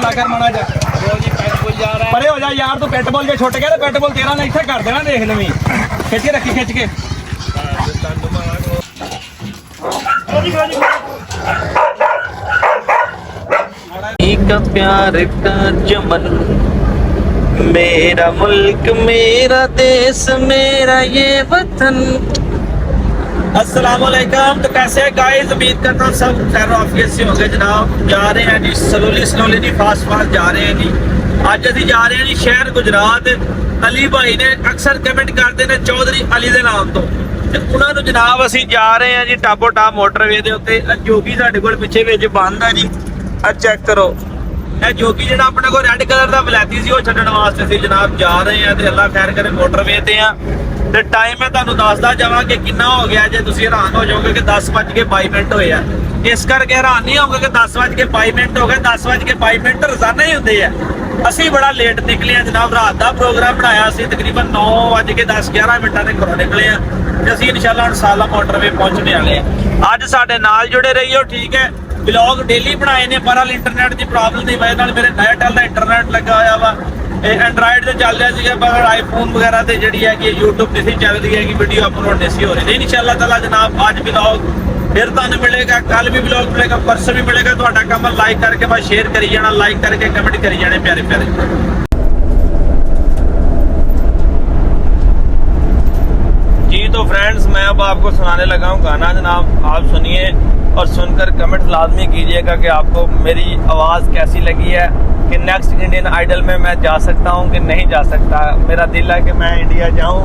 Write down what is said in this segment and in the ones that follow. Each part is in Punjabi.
ਹੌਲਾ ਕਰ ਮਾੜਾ ਜਾ ਪਰੇ ਹੋ ਜਾ ਯਾਰ, ਤੂੰ ਪੈਟਬੋਲ ਜੇ ਛੁੱਟ ਗਿਆ ਤੇ ਪੈਟਬੋਲ ਤੇਰਾ ਨੇ ਇੱਥੇ ਕਰ ਦੇਣਾ, ਦੇਖ ਲਵੀਂ। ਖਿੱਚ ਕੇ ਰੱਖੀ, ਖਿੱਚ ਕੇ। एक प्यार का चमन, मेरा मुल्क मेरा देश मेरा ये वतन। अस्सलामुअलैकुम। तो कैसे है गाइस, उम्मीद करता हूँ सब खैर आफियत से होंगे जनाब। जा रहे हैं जी स्लोली स्लोली जी, फास्ट फास्ट जा रहे हैं जी। ਅੱਜ ਅਸੀਂ ਜਾ ਰਹੇ ਹਾਂ ਜੀ ਸ਼ਹਿਰ ਗੁਜਰਾਤ। ਅਲੀ ਭਾਈ ਨੇ ਅਕਸਰ ਕਮੈਂਟ ਕਰਦੇ ਨੇ ਚੌਧਰੀ ਅਲੀ ਦੇ ਨਾਮ ਤੋਂ, ਤੇ ਉਹਨਾਂ ਨੂੰ ਜਨਾਬ ਅਸੀਂ ਜਾ ਰਹੇ ਹਾਂ ਜੀ ਟਾਪੋ ਟਾਪ ਮੋਟਰਵੇ ਦੇ ਉੱਤੇ। ਜੋਗੀ ਸਾਡੇ ਕੋਲ ਪਿੱਛੇ ਵਿੱਚ ਬੰਦ ਆ ਜੀ, ਆ ਚੈੱਕ ਕਰੋ। ਇਹ ਜੋਗੀ ਜਿਹੜਾ ਆਪਣੇ ਕੋਲ ਰੈੱਡ ਕਲਰ ਦਾ ਬਲੈਤੀ ਸੀ, ਉਹ ਛੱਡਣ ਵਾਸਤੇ ਅਸੀਂ ਜਨਾਬ ਜਾ ਰਹੇ ਹਾਂ। ਤੇ ਅੱਲਾ ਖੈਰ ਕਰੇ, ਮੋਟਰਵੇ ਤੇ ਆ। ਤੇ ਟਾਈਮ ਮੈਂ ਤੁਹਾਨੂੰ ਦੱਸਦਾ ਜਾਵਾਂ ਕਿ ਕਿੰਨਾ ਹੋ ਗਿਆ, ਜੇ ਤੁਸੀਂ ਹੈਰਾਨ ਹੋ ਜਾਓਗੇ ਕਿ 10:22 ਮਿੰਟ ਹੋਏ ਆ। ਇਸ ਕਰਕੇ ਹੈਰਾਨ ਨਹੀਂ ਹੋਗੇ ਕਿ 10:22 ਮਿੰਟ ਹੋ ਗਏ। 10:22 ਮਿੰਟ ਰੋਜ਼ਾਨਾ ਹੀ ਹੁੰਦੇ ਆ। ਅਸੀਂ ਬੜਾ ਲੇਟ ਨਿਕਲੇ ਆ ਜਨਾਬ। ਰਾਤ ਦਾ ਪ੍ਰੋਗਰਾਮ ਬਣਾਇਆ ਸੀ, ਤਕਰੀਬਨ 9:10-11 ਮਿੰਟਾਂ ਦੇ ਘਰੋਂ ਨਿਕਲੇ ਆ। ਤੇ ਅਸੀਂ ਇਨਸ਼ਾਅੱਲਾ ਹੁਣ ਸਾਲਾ ਮੋਟਰਵੇ ਪਹੁੰਚਣੇ ਵਾਲੇ ਆ। ਅੱਜ ਸਾਡੇ ਨਾਲ ਜੁੜੇ ਰਹੀਓ, ਠੀਕ ਹੈ। ਵਲੌਗ ਡੇਲੀ ਬਣਾਏ ਨੇ, ਪਰ ਇੰਟਰਨੈਟ ਦੀ ਪ੍ਰੋਬਲਮ ਦੀ ਵਜ੍ਹਾ ਨਾਲ ਮੇਰੇ ਏਅਰਟੈਲ ਦਾ ਇੰਟਰਨੈਟ ਲੱਗਾ ਹੋਇਆ ਵਾ। ਇਹ ਐਂਡਰਾਇਡ ਤੇ ਚੱਲ ਰਿਹਾ ਸੀਗਾ, ਪਰ ਆਈਫੋਨ ਵਗੈਰਾ ਤੇ ਜਿਹੜੀ ਹੈ ਕਿ YouTube ਤੇ ਨਹੀਂ ਚੱਲ ਰਹੀ ਹੈ ਕਿ ਵੀਡੀਓ ਅਪਲੋਡ ਨਹੀਂ ਹੋ ਰਹੀ। ਨਹੀਂ ਇਨਸ਼ਾਅੱਲਾ ਤਾਲਾ ਜਨਾਬ ਅੱਜ ਵਲੌਗ ਫਿਰ ਤੁਹਾਨੂੰ ਮਿਲੇਗਾ, ਕੱਲ ਵੀ ਵਲੌਗ ਮਿਲੇਗਾ, ਪਰਸੋਂ ਵੀ ਮਿਲੇਗਾ। ਤੁਹਾਡਾ ਕੰਮ ਲਾਈਕ ਕਰਕੇ ਬਸ ਸ਼ੇਅਰ ਕਰੀ ਜਾਣਾ, ਲਾइक करके कमेंट करी जाने प्यारे प्यारे। जी तो फ्रेंड्स, मैं अब आपको सुनाने लगा हूँ गाना जनाब। आप सुनिए और सुनकर कमेंट लाजमी कीजिएगा कि आपको मेरी आवाज़ कैसी लगी है, कि नेक्स्ट इंडियन आइडल में मैं जा सकता हूँ कि नहीं जा सकता। मेरा दिल है कि मैं इंडिया जाऊँ,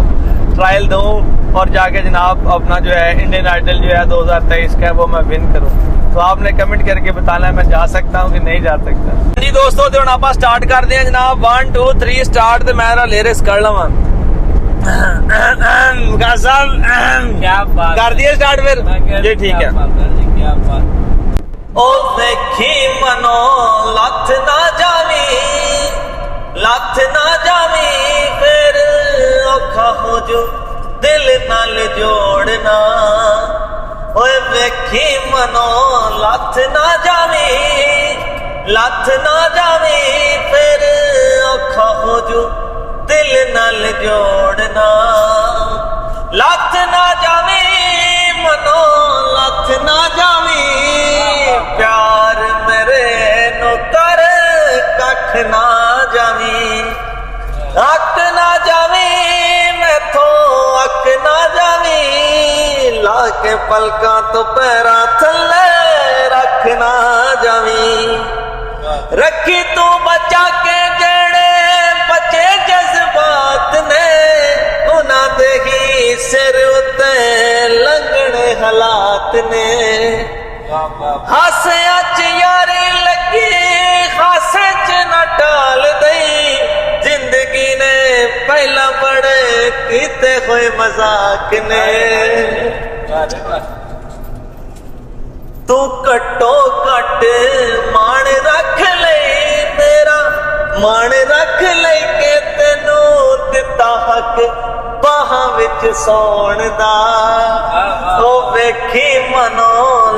ट्रायल दूँ और जाके जनाब अपना जो है इंडियन आइडल जो है 2023 का वो मैं विन करूँ। तो आपने कमेंट करके बताना है मैं जा सकता हूँ कि नहीं जा सकता। जी दोस्तों, तो हम आप स्टार्ट करते हैं जनाब। 1 2 3 स्टार्ट। तो मैं लिरिक्स कर लवा कर दिए स्टार्ट फिर जी, ठीक है। ओ देखी मनो लथ ना जावी, लथ ना जावी, फिर औखा हो जो दिल नाल जोड़ना। ओए वेखी मनो लथ ना जावी, लथ ना जावी, फिर औखा हो जो दिल नाल जोड़ना। लथ ना जावी मनो, लथ ना जावी, प्यार मेरे नो कर कख ना जावी, अक ना जावी, मैथों अक ना जावी, ला के पलका तो पैरा थले रख ना जावी। रखी तू बचा के जेड़े बचे जज्बात ने, उन्हां दे ही सिर उत्ते लंघने हालात ने। हासिया च यारी लगी, हासे च न टाल दई, जिंदगी ने पहला बड़े कीते हुए मजाक ने। तू घट्टो घट मान रख ले मेरा, मान रख ले के तेनू दिता हक बाहां विच सौण दा। ओ वेखी मनो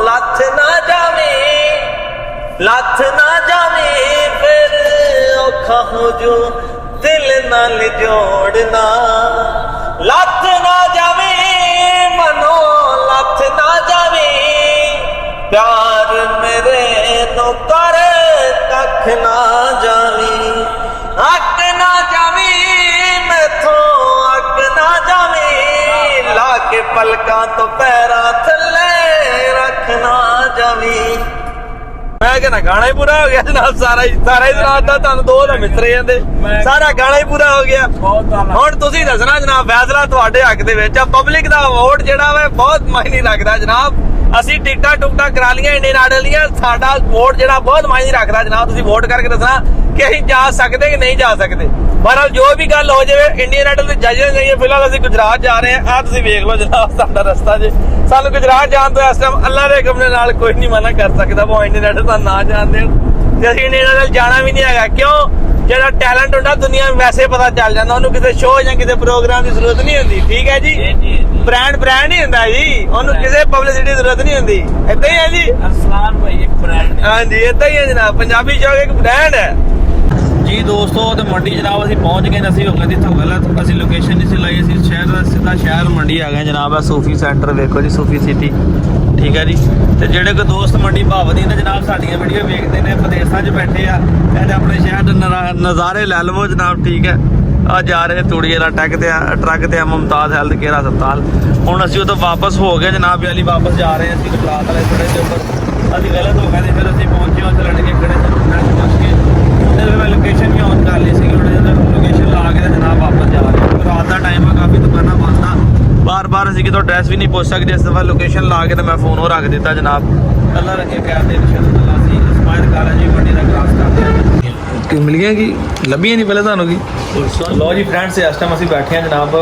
लथ ना जावी, लथ ना जावी, फिर औखा हो जो दिल नाल जोड़ना। लथ ना जावी मनो, लथ ना जावी, प्यार मेरे तो कर कख ना जावी, अक ना जावी, मैथों अक ना जावी, ला के पलका तो पैरा थले रख ना जावी। मैं कहना गाना ही पूरा हो गया जनाब। सारा ही जनाब ਦਾ ਤੁਹਾਨੂੰ ਦੋ ਦਾ ਮਿਸਰੇ ਜਾਂਦੇ, ਸਾਰਾ ਗਾਣਾ ਹੀ ਪੂਰਾ ਹੋ ਗਿਆ। ਹੁਣ ਤੁਸੀਂ ਦੱਸਣਾ ਜਨਾਬ, ਫੈਸਲਾ ਤੁਹਾਡੇ ਹੱਕ ਦੇ ਵਿੱਚ ਆ। ਪਬਲਿਕ ਦਾ ਵੋਟ ਜਿਹੜਾ ਵਾ ਬਹੁਤ ਮਾਇਨੇ ਰੱਖਦਾ ਜਨਾਬ। ਅਸੀਂ ਟਿਕਟਾਂ ਟੁਕਟਾਂ ਕਰਾ ਲੀਆਂ ਇੰਡੀਅਨ ਆਈਡਲ ਦੀਆਂ, ਸਾਡਾ ਵੋਟ ਜਿਹੜਾ ਬਹੁਤ ਮਾਇਨੇ ਰੱਖਦਾ ਜਨਾਬ। ਤੁਸੀਂ ਵੋਟ ਕਰਕੇ ਦੱਸਣਾ ਕਿ ਅਸੀਂ ਜਾ ਸਕਦੇ ਕਿ ਨਹੀਂ ਜਾ ਸਕਦੇ। ਬਹਰਹਾਲ ਜੋ ਵੀ ਗੱਲ ਹੋ ਜਾਵੇ, ਇੰਡੀਅਨ ਆਈਡਲ ਦੇ ਜੱਜ ਨਹੀਂ। ਫਿਲਹਾਲ ਅਸੀਂ ਗੁਜਰਾਤ ਜਾ ਰਹੇ ਹਾਂ। ਆ ਤੁਸੀਂ ਵੇਖ ਲਓ ਜਨਾਬ ਸਾਡਾ ਰਸਤਾ ਜੇ। ਸਾਨੂੰ ਗੁਜਰਾਤ ਜਾਣ ਤੋਂ ਇਸ ਟਾਈਮ ਅੱਲਾ ਦੇ ਹੁਕਮ ਦੇ ਨਾਲ ਕੋਈ ਨਹੀਂ ਮਨਾ ਕਰ ਸਕਦਾ। ਭਾਵੇਂ ਇੰਡੀਅਨ ਆਈਡਲ ਤਾਂ ਨਾ ਜਾਣਦੇ ਹੋ, ਤੇ ਅਸੀਂ ਇੰਡੀਅਨ ਆਈਡਲ ਜਾਣਾ ਵੀ ਨਹੀਂ ਹੈਗਾ। ਕਿਉਂ? ਜਿਹੜਾ ਟੈਲੈਂਟ ਹੁੰਦਾ ਦੁਨੀਆ ਨੂੰ ਵੈਸੇ ਪਤਾ ਚੱਲ ਜਾਂਦਾ, ਉਹਨੂੰ ਕਿਸੇ ਸ਼ੋਅ ਜਾਂ ਕਿਸੇ ਪ੍ਰੋਗਰਾਮ ਦੀ ਜ਼ਰੂਰਤ ਨਹੀਂ ਹੁੰਦੀ। ਠੀਕ ਹੈ ਜੀ, ਬ੍ਰਾਂਡ ਹੀ ਹੁੰਦਾ ਜੀ, ਉਹਨੂੰ ਕਿਸੇ ਪਬਲਿਸਿਟੀ ਦੀ ਜ਼ਰੂਰਤ ਨਹੀਂ ਹੁੰਦੀ। ਏਦਾਂ ਹੀ ਹੈ ਜੀ। ਅਰਸਲਾਨ ਭਾਈ ਬ੍ਰਾਂਡ ਹਾਂਜੀ ਇਦਾਂ ਹੀ ਹੈ ਜਨਾਬ, ਪੰਜਾਬੀ ਚੌਕ ਇੱਕ ਬ੍ਰਾਂਡ ਹੈ ਜੀ ਦੋਸਤੋ। ਤੇ ਮੰਡੀ ਜਨਾਬ ਅਸੀਂ ਪਹੁੰਚ ਗਏ, ਅਸੀਂ ਹੋ ਗਏ ਤੇ ਇੱਥੋਂ ਗਲਤ, ਅਸੀਂ ਲੋਕੇਸ਼ਨ ਨਹੀਂ ਸੀ ਲਾਈ, ਅਸੀਂ ਸ਼ਹਿਰ ਦਾ ਸਿੱਧਾ ਸ਼ਹਿਰ ਮੰਡੀ ਆ ਗਏ ਜਨਾਬ। ਆ ਸੂਫੀ ਸੈਂਟਰ ਵੇਖੋ ਜੀ, ਸੂਫੀ ਸਿਟੀ, ਠੀਕ ਹੈ ਜੀ। ਤੇ ਜਿਹੜੇ ਕੋ ਦੋਸਤ ਮੰਡੀ ਭਾਵਦੀ ਨੇ ਜਨਾਬ ਸਾਡੀਆਂ ਵੀਡੀਓ ਵੇਖਦੇ ਨੇ, ਵਿਦੇਸ਼ਾਂ 'ਚ ਬੈਠੇ ਆ, ਇਹਨੇ ਆਪਣੇ ਸ਼ਹਿਰ ਦੇ ਨਜ਼ਾਰੇ ਲੈ ਲਵੋ ਜਨਾਬ, ਠੀਕ ਹੈ। ਆ ਜਾ ਰਹੇ ਤੂੜੀ ਵਾਲਾ ਟਰੱਕ ਤੇ ਆ ਮੁਮਤਾਜ਼ ਹੈਲਥ ਕੇਅਰ ਹਸਪਤਾਲ। ਹੁਣ ਅਸੀਂ ਉਦੋਂ ਵਾਪਸ ਹੋ ਗਏ ਜਨਾਬ ਵਾਲੀ, ਵਾਪਸ ਜਾ ਰਹੇ ਅਸੀਂ ਗੁਜਰਾਤ ਵਾਲੇ ਥੋੜੇ ਦੇ ਉੱਪਰ, ਅਸੀਂ ਗਲਤ ਹੋ ਗਏ, ਫਿਰ ਅਸੀਂ ਪਹੁੰਚੇ ਉੱਥੇ ਲੜਕੇ ਖੜੇ ਪਹੁੰਚ ਕੇ ਉਹਦੇ ਮੈਂ ਲੋਕੇਸ਼ਨ ਵੀ ਔਨ ਕਰ ਲਈ ਸੀ, ਉਹਨੇ ਲੋਕੇਸ਼ਨ ਲਾ ਕੇ ਜਨਾਬ ਵਾਪਸ ਜਾ ਰਹੇ। ਰਾਤ ਦਾ ਟਾਈਮ ਆ, ਕਾਫੀ ਦੁਕਾਨਾਂ ਬੰਦ ਆ, ਬਾਰ-ਬਾਰ ਅਸੀਂ ਕਿਤੋਂ ਐਡਰੈਸ ਵੀ ਨਹੀਂ ਪੁੱਛ ਸਕਦੇ, ਇਸ ਦਫਾ ਲੋਕੇਸ਼ਨ ਲਾ ਕੇ ਤੇ ਮੈਂ ਫੋਨ ਉਹ ਰੱਖ ਦਿੱਤਾ ਜਨਾਬ। ਕੱਲ੍ਹ ਰੱਖੇ ਕਹਿ ਦੇ ਅਸੀਂ ਸਮਾਇਲ ਕਾਲਜ ਜੀ ਮੰਡੀ ਦਾ ਕ੍ਰਾਸ ਕਰਦੇ ਹਾਂ। ਕਿ ਮਿਲ ਗਿਆ ਕਿ ਲੱਭੀਆਂ ਨਹੀਂ ਪਹਿਲੇ ਤੁਹਾਨੂੰ ਕੀ? ਲੋ ਜੀ ਫਰੈਂਡਸ, ਇਸ ਟਾਈਮ ਅਸੀਂ ਬੈਠੇ ਹਾਂ ਜਨਾਬ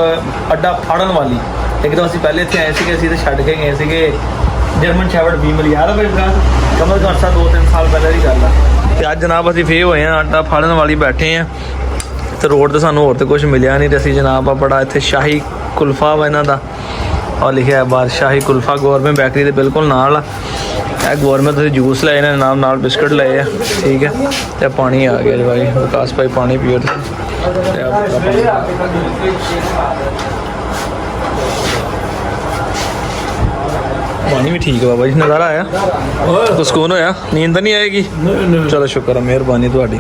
ਅੱਡਾ ਫੜਨ ਵਾਲੀ। ਇੱਕਦਮ ਅਸੀਂ ਪਹਿਲੇ ਇੱਥੇ ਆਏ ਸੀਗੇ, ਅਸੀਂ ਤੇ ਛੱਡ ਕੇ ਗਏ ਸੀਗੇ ਜਰਮਨ ਸ਼ੈਫਰਡ ਫੀਮੇਲ, ਯਾਦ ਆ ਬਈ ਕਮਲ ਤੋਂ 2-3 ਸਾਲ ਪਹਿਲਾਂ ਦੀ ਗੱਲ ਆ। ਤੇ ਅੱਜ ਜਨਾਬ ਅਸੀਂ ਫੇਰ ਹੋਏ ਹਾਂ ਅੱਡਾ ਫੜਨ ਵਾਲੀ ਬੈਠੇ ਹਾਂ, ਤੇ ਰੋਡ ਤੇ ਸਾਨੂੰ ਹੋਰ ਤੇ ਕੁਝ ਮਿਲਿਆ ਨਹੀਂ, ਤੇ ਅਸੀਂ ਜਨਾਬ ਆ ਬੜਾ ਇੱਥੇ ਸ਼ਾਹੀ ਕੁਲਫਾ ਵਾ ਇਹਨਾਂ ਦਾ ਔਰ ਲਿਖਿਆ ਬਾਹਰ ਸ਼ਾਹੀ ਕੁਲਫਾ, ਗੌਰਮੈਂਟ ਬੈਕਰੀ ਦੇ ਬਿਲਕੁਲ ਨਾਲ ਆ। ਇਹ ਗੌਰਮੈਂਟ ਤੁਸੀਂ ਜੂਸ ਲਏ ਨੇ ਨਾਲ ਬਿਸਕਟ ਲਏ ਆ, ਠੀਕ ਹੈ। ਤੇ ਪਾਣੀ ਆ ਗਿਆ ਜੀ ਭਾਈ, ਵਿਕਾਸ ਭਾਈ ਪਾਣੀ ਪੀਓ। ਪਾਣੀ ਵੀ ਠੀਕ ਹੈ ਬਾਬਾ ਜੀ, ਨਜ਼ਾਰਾ ਆਇਆ, ਸਕੂਨ ਹੋਇਆ, ਨੀਂਦ ਤਾਂ ਨਹੀਂ ਆਏਗੀ? ਚਲੋ ਸ਼ੁਕਰ ਹੈ, ਮਿਹਰਬਾਨੀ ਤੁਹਾਡੀ।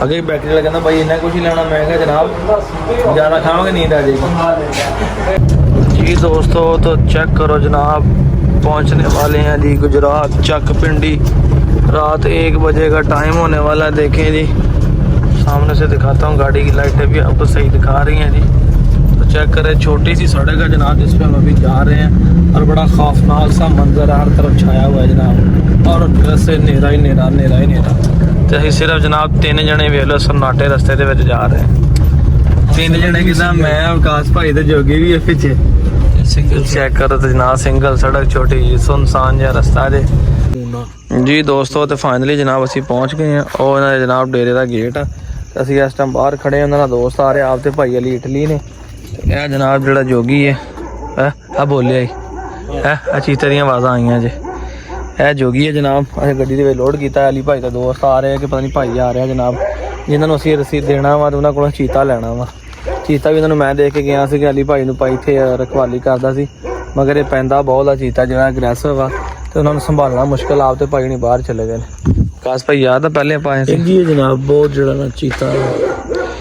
ਅੱਗੇ ਬੈਕਰੀ ਵਾਲਾ ਕਹਿੰਦਾ ਭਾਈ ਇੰਨਾ ਕੁਛ ਹੀ ਲੈਣਾ, ਮੈਂ ਕਿਹਾ ਜਨਾਬ ਜ਼ਿਆਦਾ ਖਾਵਾਂਗੇ ਨੀਂਦ ਆ जाएगी। जी दोस्तों तो चेक करो जनाब, पहुंचने वाले हैं जी गुजरात चक पिंडी। रात 1 बजे का टाइम होने वाला है। देखें जी सामने से दिखाता हूँ, गाड़ी की लाइटें भी आपको सही दिखा रही हैं जी। तो चेक करें, छोटी सी सड़क है जनाब जिस पे हम अभी जा रहे हैं, और बड़ा खौफनाक सा मंजर है, हर तरफ छाया हुआ है जनाब, और रस्ते नेरा ही नेरा। तो असीं सिर्फ जनाब 3 जने वेख लो सन्नाटे रस्ते दे विच जा रहे हैं। 3 जने कि मैं विकास भाई ते जोगी भी है पिछे। चेक करो तो जनाब सिंगल सड़क, छोटी जी सुनसान जिहा रस्ता जे जी दोस्तों। तो फाइनली जनाब असीं पहुँच गए हैं, और इन्हां दे जनाब डेरे दा गेट आ, असीं इस टाइम बाहर खड़े हैं। उन्हां दा दोस्त आ रहा आप ते भाई अली इटली ने। यह जनाब जिहड़ा जोगी है आ बोलिया है चीते दियां आवाज़ां आईयां जे, यह जोगी है जनाब। असीं गड्डी दे विच लोड कीता, अली भाई दा दोस्त आ रहा है कि पता नहीं भाई आ रहा जनाब, जिन्हां नूं असीं रसीद देना वा, उन्हां कोलों चीता लैना वा। चीता भी इन्होंने मैं दे के गया ਸੀ, ਅਲੀ ਭਾਈ ਨੂੰ ਭਾਈ ਇੱਥੇ ਰਖਵਾਲੀ ਕਰਦਾ ਸੀ, ਮਗਰ ਇਹ ਪੈਂਦਾ ਬਹੁਤ ਆ ਚੀਤਾ ਜਿਹੜਾ ਅਗਰੈਸਿਵ ਆ, ਤੇ ਉਹਨਾਂ ਨੂੰ ਸੰਭਾਲਣਾ ਮੁਸ਼ਕਿਲ ਆਪ ਤੇ ਭਾਈ ਨਹੀਂ ਬਾਹਰ ਚਲੇ ਗਏ ਨੇ। ਕਾਸ ਭਾਈ ਯਾਦ ਆ ਪਹਿਲੇ ਆਪਾਂ ਆਏ ਸੀ ਜੀ ਜਨਾਬ, ਬਹੁਤ ਜਿਹੜਾ ਨਾ ਚੀਤਾ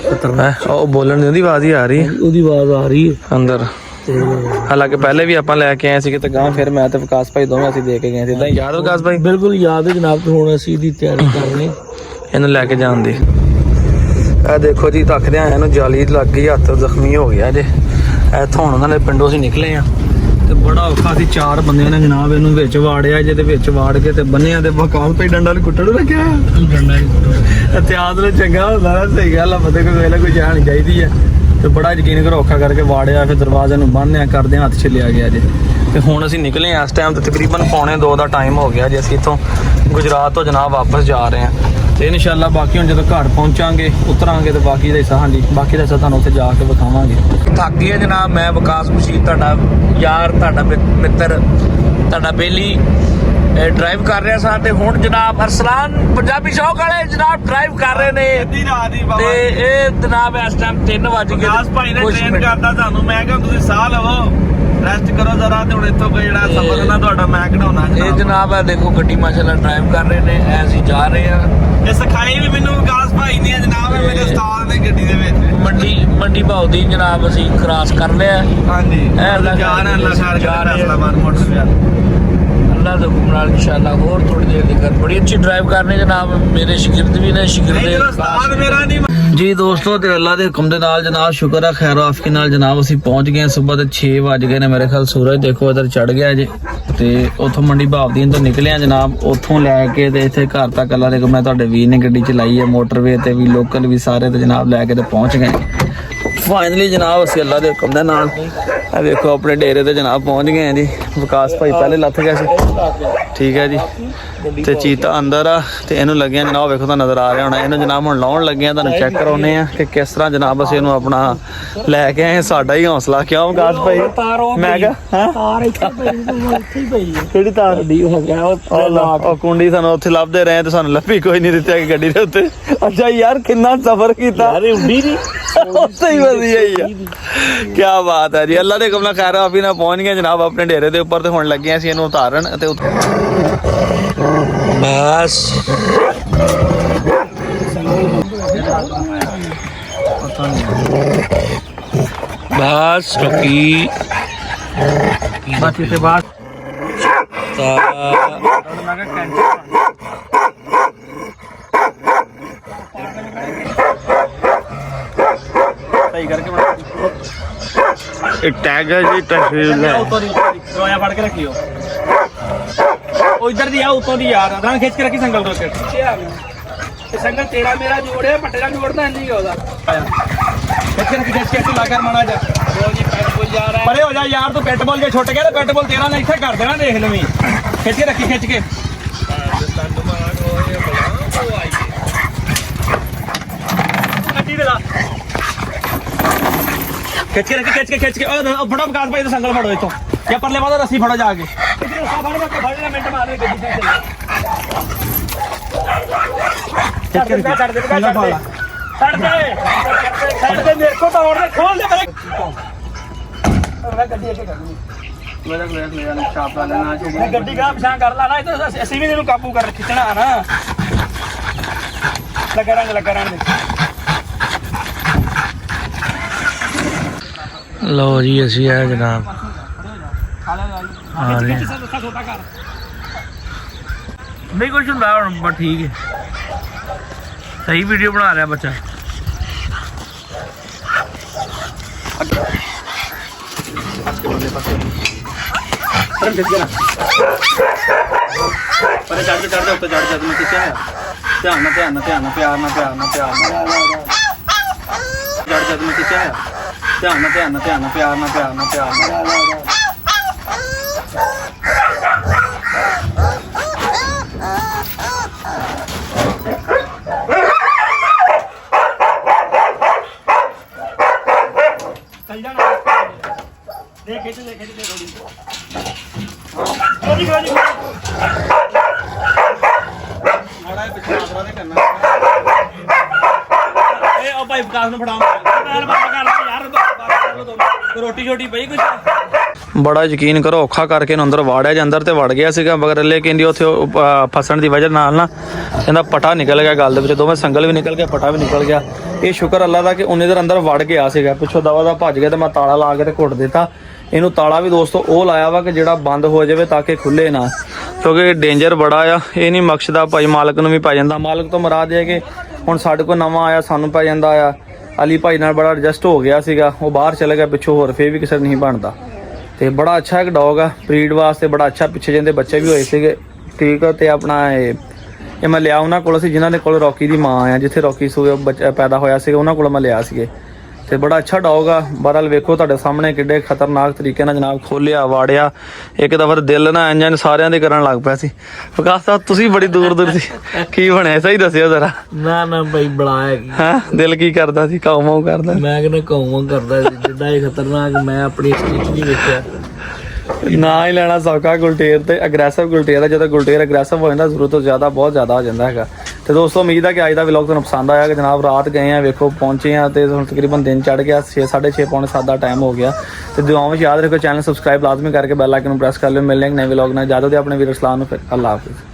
ਖਤਰਨਾਕ, ਉਹ ਬੋਲਣ ਦੀ ਉਹਦੀ ਆਵਾਜ਼ ਹੀ ਆ ਰਹੀ ਹੈ, ਉਹਦੀ ਆਵਾਜ਼ ਆ ਰਹੀ ਹੈ ਅੰਦਰ। ਤੇ ਹਾਲਾਂਕਿ ਪਹਿਲੇ ਵੀ ਆਪਾਂ ਲੈ ਕੇ ਆਏ ਸੀ, ਤੇ ਗਾਂ ਫਿਰ ਮੈਂ ਤੇ ਵਿਕਾਸ ਭਾਈ ਦੋਵੇਂ ਅਸੀਂ ਦੇ ਕੇ ਗਏ ਸੀ। ਇਦਾਂ ਯਾਦ ਹੋ ਵਿਕਾਸ ਭਾਈ? ਬਿਲਕੁਲ ਯਾਦ ਹੈ ਜਨਾਬ। ਤੇ ਹੁਣ ਅਸੀਂ ਇਹਦੀ ਤਿਆਰੀ ਕਰਨੀ ਇਹਨੂੰ ਲੈ ਕੇ ਜਾਣ ਦੀ। ਇਹ ਦੇਖੋ ਜੀ ਤੱਕਦੇ ਆ, ਇਹਨੂੰ ਜਾਲੀ ਲੱਗ ਗਈ, ਹੱਥ ਜ਼ਖਮੀ ਹੋ ਗਿਆ ਜੇ। ਇੱਥੋਂ ਹੁਣ ਉਹਨਾਂ ਦੇ ਪਿੰਡੋਂ ਅਸੀਂ ਨਿਕਲੇ ਆ, ਤੇ ਬੜਾ ਔਖਾ ਸੀ, 4 ਬੰਦਿਆਂ ਨੇ ਜਨਾਬ ਇਹਨੂੰ ਵਿੱਚ ਵਾੜਿਆ ਜੇ, ਤੇ ਵਿੱਚ ਵਾੜ ਕੇ ਤੇ ਬੰਨਿਆ, ਤੇ ਬਕਾਲ ਤੇ ਡੰਡਾ ਨੂੰ ਕੁੱਟਣ ਰੱਖਿਆ। ਡੰਡਾ ਇਤਿਹਾਸ ਨੂੰ ਚੰਗਾ ਹੁੰਦਾ ਨਾ, ਸਹੀ ਗੱਲ ਆ, ਬੰਦੇ ਕੋਈ ਵੇਲੇ ਕੋਈ ਜਾਣ ਚਾਹੀਦੀ ਹੈ। ਤੇ ਬੜਾ ਯਕੀਨ ਕਰੋ ਔਖਾ ਕਰਕੇ ਵਾੜਿਆ, ਫਿਰ ਦਰਵਾਜ਼ੇ ਨੂੰ ਬੰਨ੍ਹਿਆ ਕਰਦੇ ਹੱਥ 'ਚ ਲਿਆ ਗਿਆ ਜੇ। ਤੇ ਹੁਣ ਅਸੀਂ ਨਿਕਲੇ ਆ ਇਸ ਟਾਈਮ ਤੇ ਤਕਰੀਬਨ 1:45 ਦਾ ਟਾਈਮ ਹੋ ਗਿਆ ਜੇ। ਅਸੀਂ ਇੱਥੋਂ ਗੁਜਰਾਤ ਤੋਂ ਜਨਾਬ ਵਾਪਸ ਜਾ ਰਹੇ ਹਾਂ, ਤੇ ਇਨਸ਼ਾਅੱਲਾ ਬਾਕੀ ਹੁਣ ਜਦੋਂ ਘਰ ਪਹੁੰਚਾਂਗੇ ਉਤਰਾਂਗੇ, ਤੇ ਬਾਕੀ ਦਾ ਹਿੱਸਾ ਹਾਂਜੀ ਬਾਕੀ ਦਾ ਹਿੱਸਾ ਤੁਹਾਨੂੰ ਉੱਥੇ ਜਾ ਕੇ ਵਿਖਾਵਾਂਗੇ। ਥੱਕ ਗਏ ਜਨਾਬ, ਮੈਂ ਵਿਕਾਸ ਮਸ਼ੀਦ ਤੁਹਾਡਾ ਯਾਰ, ਤੁਹਾਡਾ ਮਿੱਤਰ, ਤੁਹਾਡਾ ਬੇਲੀ ਡਰਾਈਵ ਕਰ ਰਿਹਾ ਸਾਂ। ਤੇ ਹੁਣ ਜਨਾਬ ਅਰਸਲਾਨ ਪੰਜਾਬੀ ਸ਼ੌਕ ਵਾਲੇ ਜਨਾਬ ਡਰਾਈਵ ਕਰ ਰਹੇ ਨੇ, ਤੇ ਇਹ ਜਨਾਬ ਇਸ ਟਾਈਮ 3 ਵਜ ਗਏ। ਵਿਕਾਸ ਭਾਈ ਨੇ ਟ੍ਰੇਨ ਕਰਦਾ ਸਾਨੂੰ, ਮੈਂ ਕਿਹਾ ਤੁਸੀਂ ਸਾਹ ਲਵੋ, ਰੈਸਟ ਕਰੋ ਜ਼ਰਾ, ਤੇ ਹੁਣ ਇੱਥੋਂ ਕੋਈ ਜਿਹੜਾ ਸਫ਼ਰ ਨਾ ਤੁਹਾਡਾ ਮੈਂ ਕਢਾਉਣਾ। ਇਹ ਜਨਾਬ ਹੈ ਦੇਖੋ ਗੱਡੀ ਮਾਸ਼ਾਅੱਲਾ ਡਰਾਈਵ ਕਰ ਰਹੇ ਨੇ, ਅਸੀਂ ਜਾ ਰਹੇ ਹਾਂ। ਇਹ ਸਿਖਾਈ ਵੀ ਮੈਨੂੰ ਵਿਕਾਸ ਭਾਈ ਨੇ ਜਨਾਬ, ਮੇਰੇ ਉਸਤਾਦ ਨੇ ਗੱਡੀ ਦੇ ਵਿੱਚ। ਮੰਡੀ ਭਾਉ ਦੀ ਜਨਾਬ ਅਸੀਂ ਕ੍ਰਾਸ ਕਰ ਲਿਆ। ਹਾਂਜੀ ਇਹ ਜਾ ਰਹੇ ਅੱਲਾਹ ਜਾ ਰਹੇ ਇਸਲਾਮਾਬਾਦ ਮੋਟਰ ਅੱਲਾ ਦਾ ਹੁਕਮ ਨਾਲ ਇਨਸ਼ਾਅੱਲਾ ਹੋਰ ਥੋੜੀ ਦੇਰ ਤੱਕ। ਬੜੀ ਅੱਛੀ ਡਰਾਈਵ ਕਰਨੇ ਜਨਾਬ, ਮੇਰੇ ਸ਼ਾਗਿਰਦ ਵੀ ਨੇ, ਉਸਤਾਦ ਮੇਰਾ ਨਹੀਂ ਜੀ ਦੋਸਤੋ। ਤੇ ਅੱਲਾ ਦੇ ਹੁਕਮ ਦੇ ਨਾਲ ਜਨਾਬ ਸ਼ੁਕਰ ਹੈ ਖੈਰ ਆਫੀ ਨਾਲ ਜਨਾਬ ਅਸੀਂ ਪਹੁੰਚ ਗਏ। ਸਵੇਰ ਦੇ 6 ਵਜ ਗਏ ਨੇ ਮੇਰੇ ਖਿਆਲ, ਸੂਰਜ ਦੇਖੋ ਇਧਰ ਚੜ ਗਿਆ ਜੇ। ਤੇ ਉੱਥੋਂ ਮੰਡੀ ਭਾਵਦੀਨ ਤੋਂ ਨਿਕਲੇ ਆ ਜਨਾਬ, ਉੱਥੋਂ ਲੈ ਕੇ ਤੇ ਇੱਥੇ ਘਰ ਤੱਕ ਅੱਲਾ ਦੇ ਹੁਕਮ ਮੈਂ ਤੁਹਾਡੇ ਵੀਰ ਨੇ ਗੱਡੀ ਚਲਾਈ ਹੈ, ਮੋਟਰਵੇ ਤੇ ਵੀ ਲੋਕਲ ਵੀ ਸਾਰੇ ਤੇ ਜਨਾਬ ਲੈ ਕੇ ਤੇ ਪਹੁੰਚ ਗਏ। ਫਾਈਨਲੀ ਜਨਾਬ ਅਸੀਂ ਅੱਲਾ ਦੇ ਹੁਕਮ ਦੇ ਨਾਲ ਇਹ ਵੇਖੋ ਆਪਣੇ ਡੇਰੇ ਤੇ ਜਨਾਬ ਪਹੁੰਚ ਗਏ ਆ ਜੀ। ਵਿਕਾਸ ਭਾਈ ਪਹਿਲੇ ਲੱਥ ਗਿਆ ਸੀ, ਠੀਕ ਹੈ ਜੀ। ਤੇ ਚੀਤਾ ਅੰਦਰ ਆ ਤੇ ਇਹਨੂੰ ਲੱਗਿਆ ਜਨਾਬ, ਵੇਖੋ ਤਾਂ ਨਜ਼ਰ ਆ ਰਿਹਾ ਹੋਣਾ। ਇਹਨੂੰ ਜਨਾਬ ਹੁਣ ਲਾਉਣ ਲੱਗੇ ਆ, ਤੁਹਾਨੂੰ ਚੈੱਕ ਕਰਾਉਨੇ ਆ ਕਿ ਕਿਸ ਤਰ੍ਹਾਂ ਜਨਾਬ ਅਸੀਂ ਇਹਨੂੰ ਆਪਣਾ ਲੈ ਕੇ ਆਏ। ਸਾਡਾ ਹੀ ਹੌਸਲਾ ਕਿਉਂ ਵਿਕਾਸ ਭਾਈ? ਮੈਂ ਕਿਹਾ ਤਾਰ ਇੱਥੇ ਹੀ ਪਈ ਹੈ। ਕਿਹੜੀ ਤਾਰ ਦੀ ਹੋ ਗਿਆ ਉਹ ਕੁੰਡੀ ਸਾਨੂੰ ਉੱਥੇ ਲੱਭਦੇ ਰਹੇ ਤੇ ਸਾਨੂੰ ਲੱਭੀ ਕੋਈ ਨਹੀਂ ਦਿੱਤੀ ਕਿ ਗੱਡੀ ਦੇ ਉੱਤੇ। ਅੱਛਾ ਯਾਰ ਕਿੰਨਾ ਸਫ਼ਰ ਕੀਤਾ, ਅਰੇ ਉੱਡੀ ਨਹੀਂ ਉੱਥੇ ਹੀ ਵਧੀਆ ਹੀ ਆ। ਕੀ ਬਾਤ ਹੈ ਜੀ, ਅੱਲਾ ਦੇ ਹੁਕਮ ਨਾਲ ਖੈਰ ਆਪੀ ਨਾਲ ਪਹੁੰਚ ਗਏ ਜਨਾਬ ਆਪਣੇ ਡੇਰੇ ਦੇ ਉੱਪਰ ਤੇ ਹੁਣ ਲੱਗੇ ਅਸੀਂ ਇਹਨੂੰ ਉਤਾਰਨ ਤੇ ਬਸ ਬਸ ਰੋਕੀ ਬਸ ਇਸੇ ਬਾਤ ਸਹੀ ਕਰਕੇ ਬਣਾ ਇੱਕ ਟੈਗ ਹੈ ਜੀ, ਤਸਵੀਰ ਲੈ ਦਵਾਇਆ ਫੜ ਕੇ ਰੱਖਿਓ। ਉਹ ਇੱਧਰ ਦੀ ਆ, ਉੱਤੋਂ ਦੀ ਯਾਰ ਰਾਂ ਖਿੱਚ ਕੇ ਰੱਖੀ ਸੰਗਲ ਤੋਂ ਪਿੱਛੇ ਆ ਤੇ ਸੰਗਲ ਤੇਰਾ ਮੇਰਾ ਜੋੜਿਆ, ਪੱਟੇ ਦਾ ਜੋੜਦਾ ਨਹੀਂ ਉਹਦਾ। ਖਿੱਚ ਕੇ ਲਾ ਕਰ ਮਾਣਾ ਜਾ ਜੀ। ਪੈਟਬੋਲ ਜਾ ਰਿਹਾ ਪਰੇ ਹੋ ਜਾ ਯਾਰ, ਤੂੰ ਪੈਟਬੋਲ ਜੇ ਛੁੱਟ ਗਿਆ ਤੇ ਪੈਟਬੋਲ ਤੇਰਾ ਨਾ ਇੱਥੇ ਕਰ ਦੇਣਾ, ਦੇਖ ਲਵੀਂ। ਖਿੱਚ ਕੇ ਰੱਖੀ, ਖਿੱਚ ਕੇ ਗੱਡੀ ਦੇ ਲਾ, ਖਿੱਚ ਕੇ ਰੱਖੀ, ਖਿੱਚ ਕੇ ਉਹ ਫੜੋ ਵਿਕਾਸ ਭਾਈ, ਸੰਗਲ ਫੜੋ ਇੱਥੋਂ ਜਾਂ ਪਰਲੇ ਪਾਸੇ ਰੱਸੀ ਫੜੋ ਜਾ ਕੇ। ਫੜਨਾ ਮਿੰਟ ਮਾਰਨੇ ਗੱਡੀ ਤੇ ਛੱਡ ਦੇ ਮੇਰੇ ਕੋ ਤਾਂ ਉਹਨੇ ਖੋਲ ਦੇ ਮੈਂ ਗੱਡੀ ਅੱਗੇ ਕਰਨੀ। ਗੱਡੀ ਕਾ ਪਛਾਣ ਕਰ ਲਾ ਨਾ, ਇਹ ਤਾਂ ਅਸੀਂ ਵੀ ਇਹਨੂੰ ਕਾਬੂ ਕਰ ਖਿੱਚਣਾ ਨਾ। ਲੱਗਾ ਰਾਂ ਦੇ ਲਓ ਜੀ ਅਸੀਂ ਆ ਜਨਾਬ ਆ ਰਹੇ ਨਹੀਂ ਕੁਝ ਹੁੰਦਾ ਹੁਣ, ਬਸ ਠੀਕ ਹੈ। ਸਹੀ ਵੀਡੀਓ ਬਣਾ ਰਿਹਾ ਬੱਚਾ। ਪਰੇ ਚੜ ਦੇ ਉੱਤੇ ਚੜ ਜਾ ਤੂੰ ਕਿੱਥੇ ਆ? ਧਿਆਨ ਨਾਲ ਪਿਆਰ ਨਾਲ ਚੜ ਜਾ ਤੂੰ ਕਿੱਥੇ ਆ? ਧਿਆਨ ਨਾਲ ਪਿਆਰ ਨਾਲ ਚੱਲ ਜਾਣਾ ਦੇ ਖਿੱਚ ਥੋੜੀ ਮਾੜਾ ਪਿੱਛੇ ਆਸਰਾ ਦੇ ਕਰਨਾ। ਇਹ ਉਹ ਭਾਈ ਵਿਕਾਸ ਨੂੰ ਫੜਾਉਂ ਯਾਰ, ਰੋਟੀ ਛੋਟੀ ਪਈ ਕੁਛ। ਬੜਾ ਯਕੀਨ ਕਰੋ, ਔਖਾ ਕਰਕੇ ਇਹਨੂੰ ਅੰਦਰ ਵਾੜਿਆ ਜਾਂ ਅੰਦਰ ਤੇ ਵੜ ਗਿਆ ਸੀਗਾ, ਮਗਰ ਲੇਕਿਨ ਦੀ ਉੱਥੇ ਫਸਣ ਦੀ ਵਜ੍ਹਾ ਨਾਲ ਨਾ ਇਹਦਾ ਪਟਾ ਨਿਕਲ ਗਿਆ ਗਲ ਦੇ ਵਿੱਚ, ਦੋਵੇਂ ਸੰਗਲ ਵੀ ਨਿਕਲ ਗਿਆ, ਪਟਾ ਵੀ ਨਿਕਲ ਗਿਆ। ਇਹ ਸ਼ੁਕਰ ਅੱਲਾ ਦਾ ਕਿ ਉਹਨੇ ਦੇ ਅੰਦਰ ਵੜ ਗਿਆ ਸੀਗਾ, ਪਿੱਛੋਂ ਦਵਾ ਦਾ ਭੱਜ ਗਿਆ ਤੇ ਮੈਂ ਤਾਲਾ ਲਾ ਕੇ ਤੇ ਘੁੱਟ ਦਿੱਤਾ ਇਹਨੂੰ। ਤਾਲਾ ਵੀ ਦੋਸਤੋ ਉਹ ਲਾਇਆ ਵਾ ਕਿ ਜਿਹੜਾ ਬੰਦ ਹੋ ਜਾਵੇ ਤਾਂ ਕਿ ਖੁੱਲੇ ਨਾ, ਕਿਉਂਕਿ ਡੇਂਜਰ ਬੜਾ ਆ। ਇਹ ਨਹੀਂ ਮਕਸਦਾ ਭਾਈ, ਮਾਲਕ ਨੂੰ ਵੀ ਪੈ ਜਾਂਦਾ। ਮਾਲਕ ਤੋਂ ਮੁਰਾਦ ਹੈ ਕਿ ਹੁਣ ਸਾਡੇ ਕੋਲ ਨਵਾਂ ਆਇਆ ਸਾਨੂੰ ਪੈ ਜਾਂਦਾ ਆ। ਅਲੀ ਭਾਈ ਨਾਲ ਬੜਾ ਐਡਜਸਟ ਹੋ ਗਿਆ ਸੀਗਾ, ਉਹ ਬਾਹਰ ਚਲੇ ਗਿਆ ਪਿੱਛੋਂ, ਹੋਰ ਫੇਰ ਵੀ ਕਿਸੇ ਨਹੀਂ ਬਣਦਾ। ਤੇ ਬੜਾ ਅੱਛਾ ਇੱਕ ਡੌਗ ਆ, ਬਰੀਡ ਵਾਸਤੇ ਬੜਾ ਅੱਛਾ। ਪਿੱਛੇ ਜਿਹਦੇ ਬੱਚੇ ਵੀ ਹੋਏ ਸੀਗੇ, ਠੀਕ ਆ। ਤੇ ਆਪਣਾ ਇਹ ਮੈਂ ਲਿਆ ਉਹਨਾਂ ਕੋਲ ਸੀ ਜਿਨ੍ਹਾਂ ਦੇ ਕੋਲ ਰੌਕੀ ਦੀ ਮਾਂ ਆ, ਜਿੱਥੇ ਰੌਕੀ ਸੂਏ ਬੱਚਾ ਪੈਦਾ ਹੋਇਆ ਸੀਗਾ, ਉਹਨਾਂ ਕੋਲ ਮੈਂ ਲਿਆ ਸੀਗੇ। ਤੇ ਬੜਾ ਅੱਛਾ ਡੌਗ ਆ। ਬਹਰਹਾਲ ਵੇਖੋ ਤੁਹਾਡੇ ਸਾਹਮਣੇ ਕਿੱਡੇ ਖਤਰਨਾਕ ਤਰੀਕੇ ਨਾਲ ਜਨਾਬ ਖੋਲਿਆ, ਵਾੜਿਆ। ਇੱਕ ਦਫਾ ਦਿਲ ਨਾ ਇੰਜਨ ਸਾਰਿਆਂ ਦੇ ਕਰਨ ਲੱਗ ਪਿਆ ਸੀ। ਵਿਕਾਸ ਸਾਹਿਬ ਤੁਸੀਂ ਬੜੀ ਦੂਰ ਸੀ, ਕੀ ਬਣਿਆ ਸਹੀ ਦੱਸਿਓ ਜ਼ਰਾ। ਨਾ ਬਈ ਬੜਾ ਹੈ ਹਾਂ, ਦਿਲ ਕੀ ਕਰਦਾ ਸੀ? ਕਾਉ ਮਾਉ ਕਰਦਾ? ਮੈਂ ਕਹਿੰਦਾ ਕੌਮ ਕਰਦਾ ਸੀ ਜਿੱਦਾਂ ਇਹ ਖਤਰਨਾਕ ਮੈਂ ਆਪਣੀ ਸਟੀਚ ਨਹੀਂ ਵੇਖਿਆ। ਨਾ ਹੀ ਲੈਣਾ ਸੌਖਾ ਗੁਲਟੇਰ ਤੇ ਅਗਰੈਸਿਵ ਗੁਲਟੇਰ ਆ। ਜਦੋਂ ਗੁਲਟੇਰ ਅਗਰੈਸਿਵ ਹੋ ਜਾਂਦਾ ਜ਼ਰੂਰਤ ਤੋਂ ਜ਼ਿਆਦਾ ਬਹੁਤ ਜ਼ਿਆਦਾ ਹੋ ਜਾਂਦਾ ਹੈਗਾ। ਤੇ ਦੋਸਤੋ ਉਮੀਦ ਹੈ ਕਿ ਅੱਜ ਦਾ ਵਲੌਗ ਤੁਹਾਨੂੰ ਪਸੰਦ ਆਇਆ ਕਿ ਜਨਾਬ ਰਾਤ ਗਏ ਆ, ਵੇਖੋ ਪਹੁੰਚੇ ਆ ਤੇ ਹੁਣ ਤਕਰੀਬਨ ਦਿਨ ਚੜ ਗਿਆ, 6:30 ਪੌਣੇ 7 ਦਾ ਟਾਈਮ ਹੋ ਗਿਆ। ਤੇ ਦੁਆਵਾਂ ਵਿੱਚ ਯਾਦ ਰੱਖੋ, ਚੈਨਲ ਸਬਸਕ੍ਰਾਈਬ ਲਾਜ਼ਮੀ ਕਰਕੇ ਬੈਲ ਆਈਕਨ ਨੂੰ ਪ੍ਰੈਸ ਕਰ ਲਿਓ। ਮਿਲਣੇ ਨਵੇਂ ਵਲੌਗ ਨਾਲ। ਇਜਾਜ਼ਤ ਦਿਓ ਆਪਣੇ ਵੀਰ ਅਸਲਾਨ ਨੂੰ, ਫਿਰ ਅੱਲਾ ਹਾਫਿਜ਼।